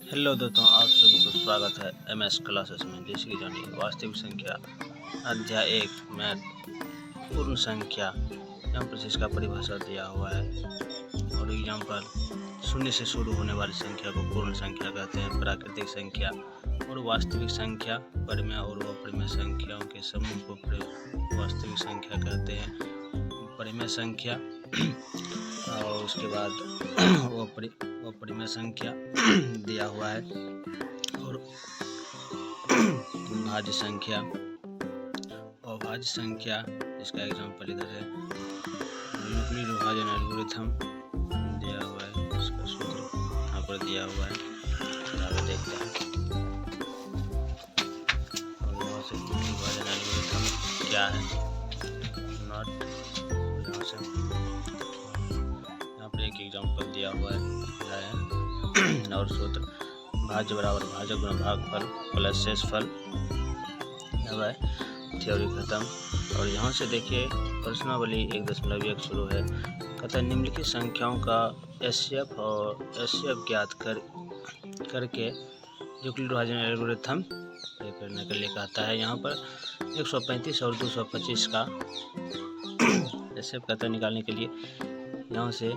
Hello दोस्तों, आप सभी को स्वागत है एमएस क्लासेस में। जैसे कि जानिए वास्तविक संख्या अध्याय 1 मैथ पूर्ण संख्या, यहाँ पर इसका परिभाषा दिया हुआ है। और एग्जाम्पल, शून्य से शुरू होने वाली संख्या को पूर्ण संख्या कहते हैं। प्राकृतिक संख्या और वास्तविक संख्या, परिमेय और अपरिमेय संख्याओं के समूह को वास्तविक संख्या कहते हैं। परिमेय संख्या और उसके बाद वो परिमेय संख्या दिया हुआ है। और भाज्य संख्या और भाज्य संख्या, इसका एग्जाम्पल इधर है। यूक्लिड विभाजन एल्गोरिथम दिया हुआ है, इसका सूत्र यहाँ पर दिया हुआ है, आगे देखते हैं। और यहाँ से विभाजन एल्गोरिथम क्या है, नॉट यहाँ से यहाँ पर एक एग्जाम्पल दिया हुआ है। और सूत्र भाज्य बराबर भाजक गुणा भागफल प्लस शेषफल। थ्योरी खत्म। और यहाँ से देखिए प्रश्नावली 1.1 शुरू है। कहता है निम्नलिखित संख्याओं का एचसीएफ और एचसीएफ ज्ञात करके यूक्लिड विभाजन एल्गोरिथम करने के लिए कहता है। यहाँ पर 135 और 225 का एचसीएफ कहता है निकालने के लिए। यहाँ से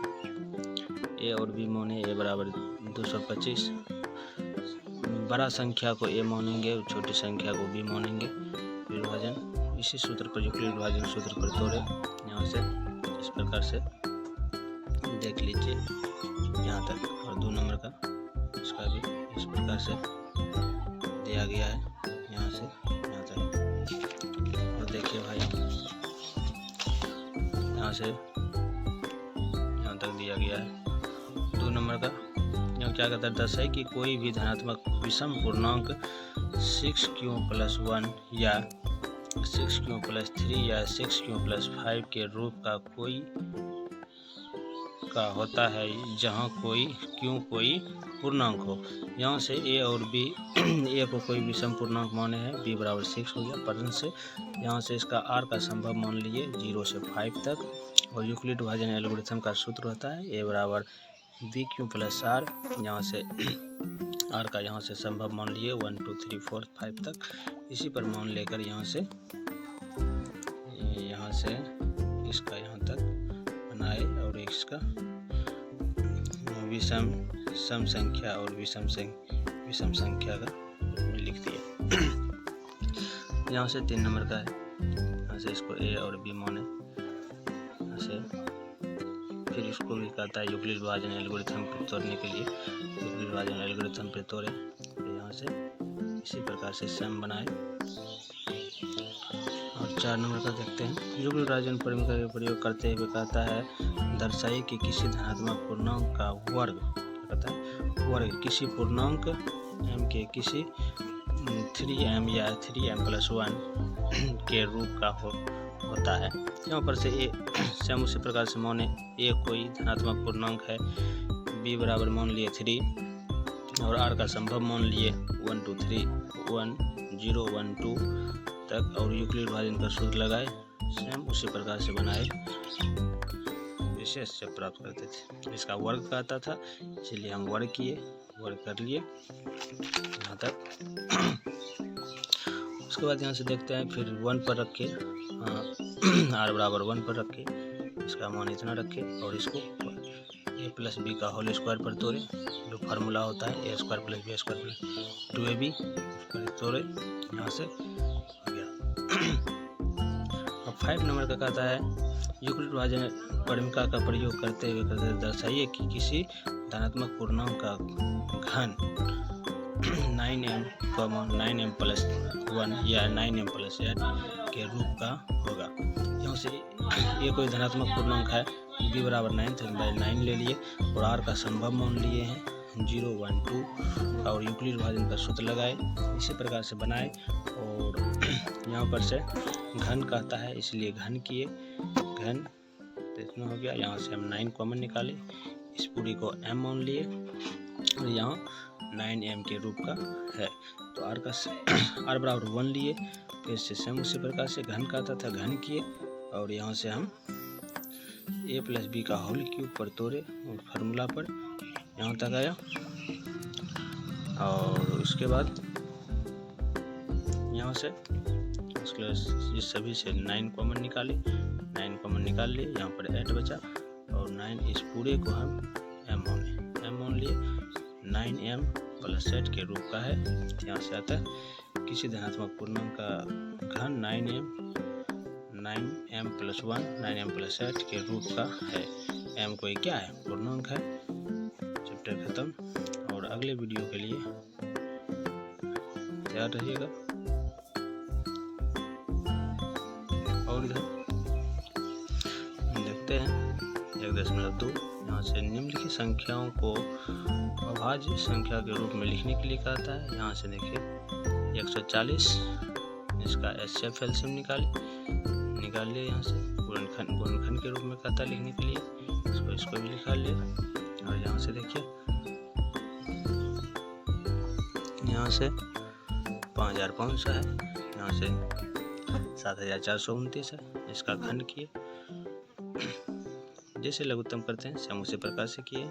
ए और बी माने ए बराबर 225, बड़ा संख्या को ए मानेंगे और छोटी संख्या को बी मानेंगे। विभाजन इसी सूत्र पर, यूक्लिड विभाजन सूत्र पर तोड़े। यहाँ से इस प्रकार से देख लीजिए यहाँ तक। और 2 नंबर का इसका भी इस प्रकार से दिया गया है, यहाँ से यहाँ तक। और देखिए भाई यहाँ से यहाँ तक दिया गया है। 2 नंबर का यहाँ क्या कहता है, दर्शाए कि कोई भी धनात्मक विषम पूर्णांक 6q+1 या 6q+3 या 6q+5 के रूप का होता है, जहाँ q कोई पूर्णांक हो। यहाँ से ए और बी, ए को कोई विषम पूर्णांक माने हैं, b बराबर 6 हो गया परसेंट से। यहाँ से इसका r का संभव मान लिए 0 से 5 तक। और यूक्लिड विभाजन एल्गोरिथम का सूत्र होता है a बराबर bq+r। यहाँ से r का यहाँ से संभव मान लिए 1 2 3 4 5 तक। इसी पर मान लेकर यहाँ से इसका यहाँ तक बनाए और इसका सम संख्या और विषम संख्या का लिख दिया। यहाँ से 3 नंबर का है। यहाँ से इसको ए और बी माने, यहाँ से फिर इसको भी कहता है यूक्लिड विभाजन एल्गोरिथम पर तोड़ने के लिए। यूक्लिड विभाजन एल्गोरिथम पर तोड़े तो यहाँ से इसी प्रकार से सम बनाए। और 4 नंबर का देखते हैं। यूक्लिड विभाजन परिमेय का प्रयोग करते हुए कहता है दर्शाइए कि किसी धनात्मक पूर्णांक का वर्ग, कहता है वर्ग किसी पूर्णांक m के किसी 3m या 3m+1 के रूप का होता है। यहाँ पर से ए सेम उसी प्रकार से माने ए कोई धनात्मक पूर्णांक है, b बराबर मान लिए 3 और r का संभव मान लिए 1 2 3 1 0 1 2 तक। और यूक्लिड विभाजन का सूत्र लगाए, सेम उसी प्रकार से बनाए, विशेष से प्राप्त करते थे। इसका वर्ग कहता था, इसलिए हम वर्ग कर लिए यहाँ तक। उसके बाद यहाँ से देखते हैं, फिर 1 पर रख के r बराबर 1 पर रख के इसका मान इतना रखे और इसको a+b का होल स्क्वायर पर तोड़े। जो फार्मूला होता है a² + b² + 2ab पर तोड़े। यहाँ से हो गया। अब 5 नंबर का कहता है यूक्लिड विभाजन परिमेय का प्रयोग करते हुए दर्शाइए कि किसी धनात्मक पूर्णांक का घन 9m, 9m+1 या 9m+8 के रूप का होगा। यहाँ से ये कोई धनात्मक पूर्णांक है, b बराबर 9 तो 9 ले लिए और r का संभव मान लिए हैं 0 1 2 और यूक्लिड विभाजन का सूत्र लगाए, इसी प्रकार से बनाए। और यहाँ पर से घन कहता है, इसलिए घन किए, घन तो इतना हो गया। यहाँ से हम 9 कॉमन निकाले, इस पूरी को m मान लिए और यहाँ 9m के रूप का है। तो r बराबर 1 लिए, फिर से सेम उसी प्रकार से घन कहता था, घन किए और यहाँ से हम a+b का होल क्यूब पर तोड़े और फार्मूला पर यहाँ तक आया। और उसके बाद यहाँ से इसके सभी से 9 कॉमन निकाले, 9 कॉमन निकाल लिए, यहाँ पर 8 बचा और 9 इस पूरे को हम m मान लिए। 9m प्लस 8 के रूप का है। यहाँ से आता है किसी धनात्मक पूर्णांक का घन 9m प्लस 1 9m प्लस 8 के रूप का है। m कोई क्या है, पूर्णांक है। चैप्टर खत्म और अगले वीडियो के लिए तैयार रहिएगा। और इधर देखते हैं 1.2। यहाँ से निम्नलिखित संख्याओं को अभाज्य संख्या के रूप में लिखने के लिए कहता है। यहाँ से देखिए 140, इसका HCF एलसीएम निकाल लिए। यहाँ से गुणनखंड के रूप में कहता है लिखने के लिए, इसको भी निकाल लिया। और यहाँ से देखिए यहाँ से 5500 है, यहाँ से 7429 है। इसका खंड किए, जैसे लघुत्तम करते हैं सेम उसी प्रकार से किए।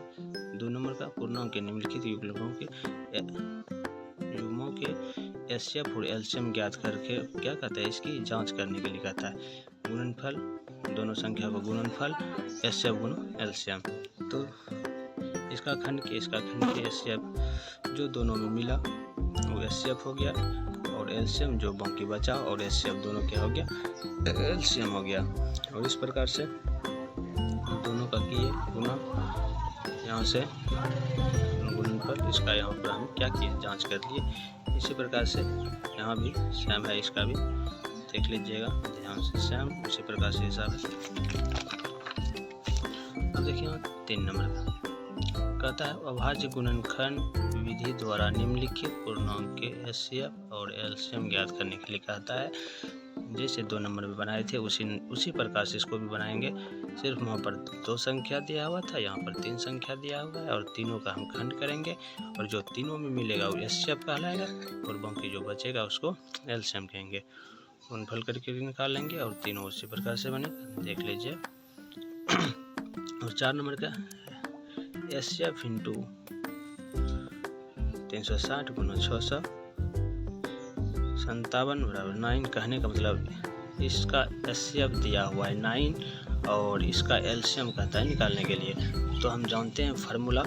2 नंबर का पूर्णांक के निम्नलिखित युग्मों के HCF और एलसीएम ज्ञात करके क्या कहता है, इसकी जांच करने के लिए कहता है। गुणनफल, दोनों संख्या का गुणनफल HCF गुणा एलसीएम। तो इसका खंड के HCF जो दोनों में मिला वो HCF हो गया, और एलसीएम जो बाकी बचा और HCF दोनों क्या हो गया, एलसीएम हो गया। और इस प्रकार से दोनों का किए गुना, यहाँ से गुणनफल, इसका यहाँ पर हम क्या किए, जांच कर लिए। इसी प्रकार से यहाँ भी सेम है, इसका भी देख लीजिएगा ध्यान से, सेम उसी प्रकार से हिसाब है। अब देखिए 3 नंबर का कहता है अभाज्य गुणनखंड विधि द्वारा निम्नलिखित पूर्णांक के HCF और एलसीएम ज्ञात करने के लिए कहता है। जैसे 2 नंबर में बनाए थे उसी प्रकार से इसको भी बनाएंगे। सिर्फ वहाँ पर 2 संख्या दिया हुआ था, यहाँ पर 3 संख्या दिया हुआ है, और तीनों का हम खंड करेंगे, और जो तीनों में मिलेगा वो HCF कहलाएगा, और बाकी जो बचेगा उसको एलसीएम कहेंगे। गुणनफल करके निकाल लेंगे, और तीनों उसी प्रकार से बने, देख लीजिए। और 4 नंबर का HCF इंटू 360 गुना 657 बराबर 9। कहने का मतलब इसका HCF दिया हुआ है 9 और इसका एलसीएम कहता है निकालने के लिए। तो हम जानते हैं फार्मूला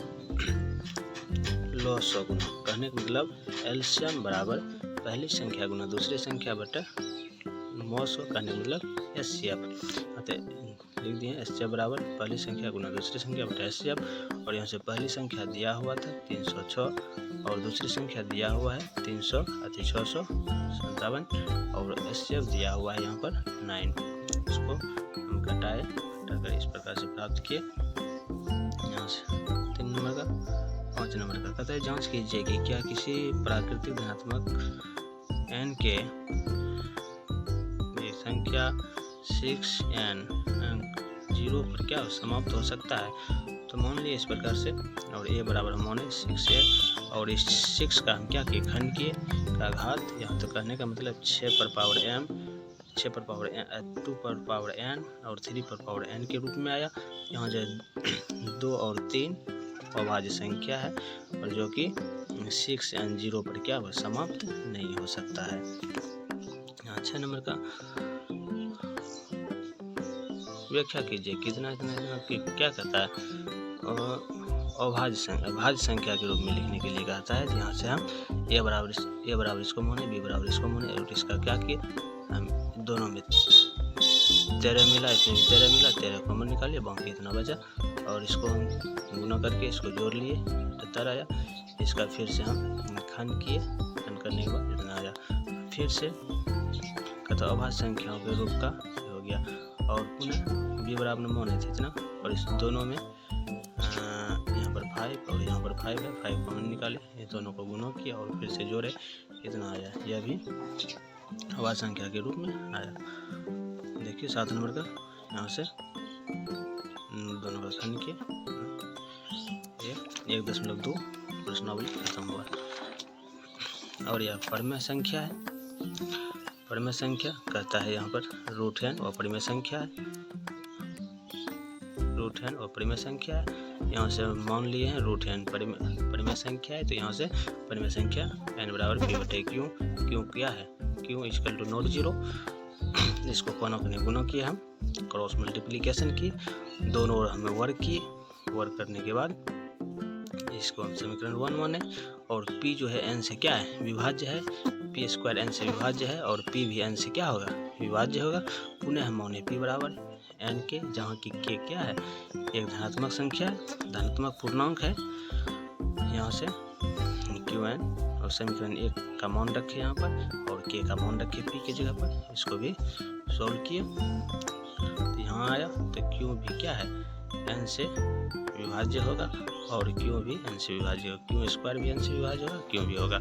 लॉस ऑफ गुना, कहने का मतलब एलसीएम बराबर पहली संख्या गुना दूसरी संख्या बटा मॉस, कहने का मतलब HCF। लिख दिए HCF बराबर पहली संख्या गुना दूसरी संख्या बटा HCF। और यहाँ से पहली संख्या दिया हुआ था 306 और दूसरी संख्या दिया हुआ है 657 और HCF दिया हुआ है यहाँ पर 9। इसको हम घटाकर इस प्रकार से प्राप्त किए। यहाँ से 3 नंबर का। 5 नंबर का कहता है जांच कीजिए कि क्या किसी प्राकृतिक धनात्मक n के संख्या 6n 0 पर क्या समाप्त हो सकता है। तो मान लिए इस प्रकार से, और a बराबर हम माने 6a, और इस 6 का हम क्या किए, खंड किए का घात। यहाँ तो कहने का मतलब 6 पर पावर m, 6 पर पावर n, 2 पर पावर n और 3 पर पावर n के रूप में आया। यहाँ जो 2 और 3 अभाज्य संख्या है, और जो कि 6n 0 पर क्या हो समाप्त नहीं हो सकता है। यहाँ 6 नंबर का व्याख्या कीजिए कितना क्या कहता है, अभाज्य संख्या के रूप में लिखने के लिए कहता है। यहाँ से हम a बराबर इसको माने, b बराबर इसको माने, और इसका क्या किए, हम दोनों में 13 मिला, इसमें 13 मिला, 13 कॉमन निकालिए, बाकी इतना बचा, और इसको हम गुना करके इसको जोड़ लिए, 78 आया। इसका फिर से हम खंड किए, खंड करने के बाद इतना आया। फिर से कहता अभाज्य संख्याओं के रूप का हो गया, और पुनः b बराबर माने थे इतना, और इस दोनों में यहाँ पर 5 और यहाँ पर 5 है, 5 कॉमन निकाले, ये दोनों को गुना किया और फिर से जोड़े, इतना आया। यह भी अभाज्य संख्या के रूप में आया। देखिए 7 नंबर का, यहाँ से दोनों का खंड किए, 1.2 प्रश्नावली खत्म हुआ। और यह परिमेय संख्या है। परिमेय संख्या कहता है यहाँ पर रूट है, और परिमेय संख्या है रूट n अपरिमेय संख्या है। यहाँ से मान लिए हैं रूट n परिमेय संख्या है, तो यहाँ से परिमेय संख्या n बराबर p बटे q। क्यों किया है, q इक्वल टू नॉट 0। इसको कोनों ने गुना किया, हम क्रॉस मल्टीप्लीकेशन की, दोनों ओर हमें वर्क किए। वर्क करने के बाद इसको हम समीकरण 1 माने, और p जो है n से क्या है, विभाज्य है। p स्क्वायर n से विभाज्य है और p भी n से क्या होगा, विभाज्य होगा। पुनः हम माने p बराबर n के, जहाँ की k क्या है, एक धनात्मक संख्या है, धनात्मक पूर्णांक है। यहाँ से qn और समीकरण 1 का मान रखे यहाँ पर, और k का मान रखे p की जगह पर। इसको भी सॉल्व किए तो यहाँ आया, तो q भी क्या है, n से विभाज्य होगा, और q भी n से विभाज्य होगा। q स्क्वायर भी n से विभाज्य होगा, q भी होगा।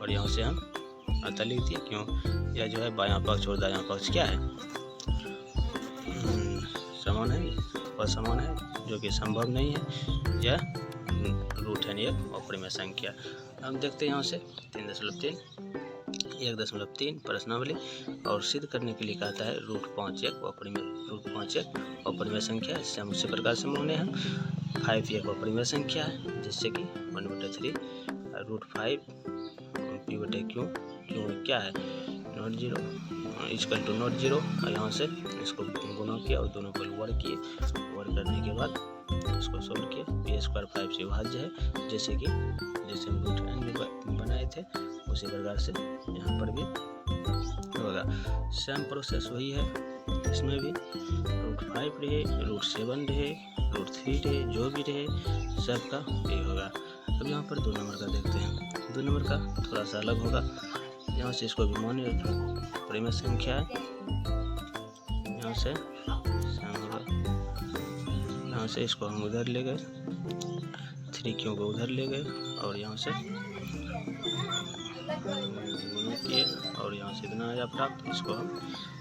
और यहाँ से हम अतः लिख दिए, क्यों यह जो है बायां पक्ष और दायां पक्ष क्या है, समान है, असमान है, जो कि संभव नहीं है। यह रूट n एक अपरिमेय संख्या। हम देखते हैं यहाँ से 1.3 प्रश्नावली, और सिद्ध करने के लिए कहता है रूट 5 एक अपरिमेय संख्या है। इससे हम उसी प्रकार से माने हैं 5 एक अपरिमेय संख्या है, जिससे कि 1/3 रूट 5 p बटे q क्या है, नॉट 0 इक्वल टू नॉट 0। और यहाँ से इसको गुना किया और दोनों को वर्क किए। वर्क करने के बाद इसको सोल्व किए। p स्क्वायर 5 से विभाज्य है, जैसे हम रूट n बनाए थे उसी प्रकार से यहाँ पर भी होगा। सेम प्रोसेस वही है, इसमें भी रूट 5 रहे, रूट 7 रहे, रूट 3 रहे, जो भी रहे सबका ये होगा। अब यहाँ पर 2 नंबर का देखते हैं। 2 नंबर का थोड़ा सा अलग होगा। यहाँ से इसको भी मानिए परिमेय संख्या है, यहाँ से यहाँ से इसको हम उधर ले गए, 3 क्यों को उधर ले गए, और यहाँ से किए, और यहाँ से इतना आया प्राप्त। इसको हम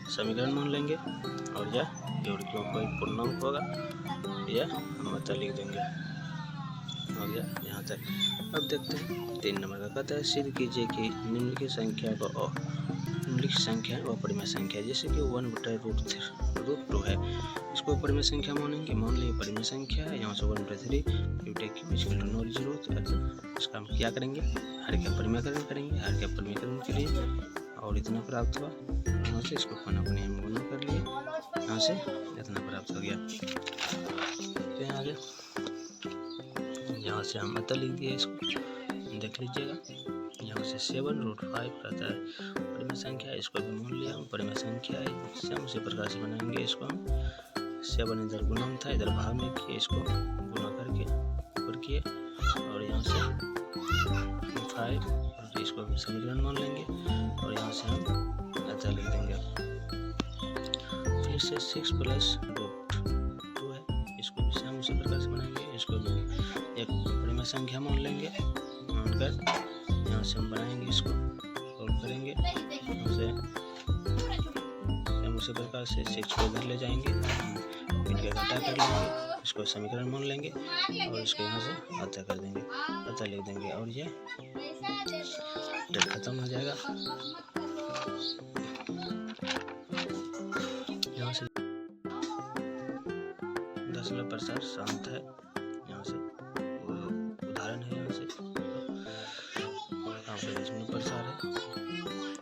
समीकरण मान लेंगे, और यह क्यों कोई पूर्णांक होगा, यह हम अतः लिख देंगे। हो गया यहाँ तक। अब देखते हैं 3 नंबर का, कहता है सिद्ध कीजिए कि निम्नलिखित संख्या को अपरिमेय संख्या, जैसे कि 1/√2 है, इसको अपरिमेय संख्या मानेंगे। मान लीजिए परिमेय संख्या है, यहाँ से 1/3 नॉट 0। तो इसका हम क्या करेंगे, हर के परिमेयकरण करेंगे। हर के परिमेयकरण के लिए और इतना प्राप्त हुआ, यहाँ से इसको अपने हम गुना कर लिए, यहाँ से इतना प्राप्त हो गया। तो आगे यहाँ से हम अतः लिख दिए, इसको देख लीजिएगा। यहाँ से 7√5 कहता है परिमेय संख्या, इसको भी मान लिया हम परिमेय संख्या है। इससे हम उसी प्रकार से बनाएंगे। इसको हम 7 इधर गुणन था, इधर भाग में किए, इसको गुना करके ऊपर किए, और यहाँ से 5 और इसको हम समीकरण मान लेंगे, और यहाँ से हम अतः लिख देंगे। फिर से 6 + √2 है, इसको भी हम उसी प्रकार से बनाएंगे। इसको भी एक परिमेय संख्या मान लेंगे, मानकर यहाँ से हम बनाएंगे, इसको सॉल्व करेंगे। यहाँ से हम उसी प्रकार से 6 को इधर ले जाएंगे, इनके घटा कर लेंगे, इसको समीकरण मान लेंगे, और इसको यहाँ से अतः कर देंगे, अतः लिख देंगे, और ये खत्म हो जाएगा। यहाँ से दशमलव प्रसार शांत है, यहाँ से उदाहरण है, यहाँ से दशमलव प्रसार है,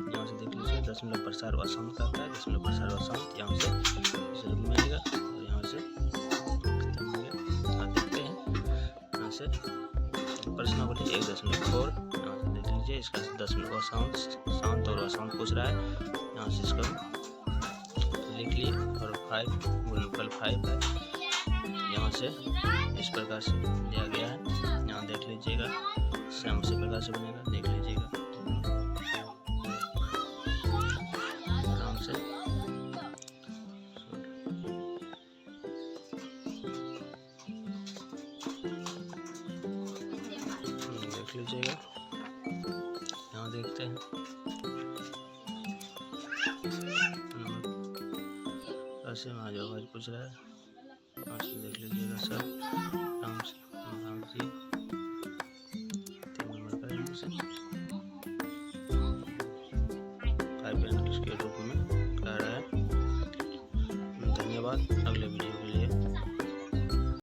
यहाँ से देख लीजिए दशमलव प्रसार अशांत करता है, दशमलव प्रसार अशांत, यहाँ से मिलेगा, और यहाँ से खत्म हो गया। आप देखते हैं यहाँ से प्रश्नावली 1.4, यहाँ से देख लीजिए, इसका दशमलव अशांत, शांत और अशांत पूछ रहा है। यहाँ से इसको लिख लिए, और 5 गुणनफल 5 है, यहाँ से इस प्रकार से लिया गया है। यहाँ देख लीजिएगा, सेम उसी प्रकार से बनेगा, देख लीजिएगा आराम से। देख लीजिएगा, यहाँ देखते हैं ऐसे में आज आवाज पूछ रहा है।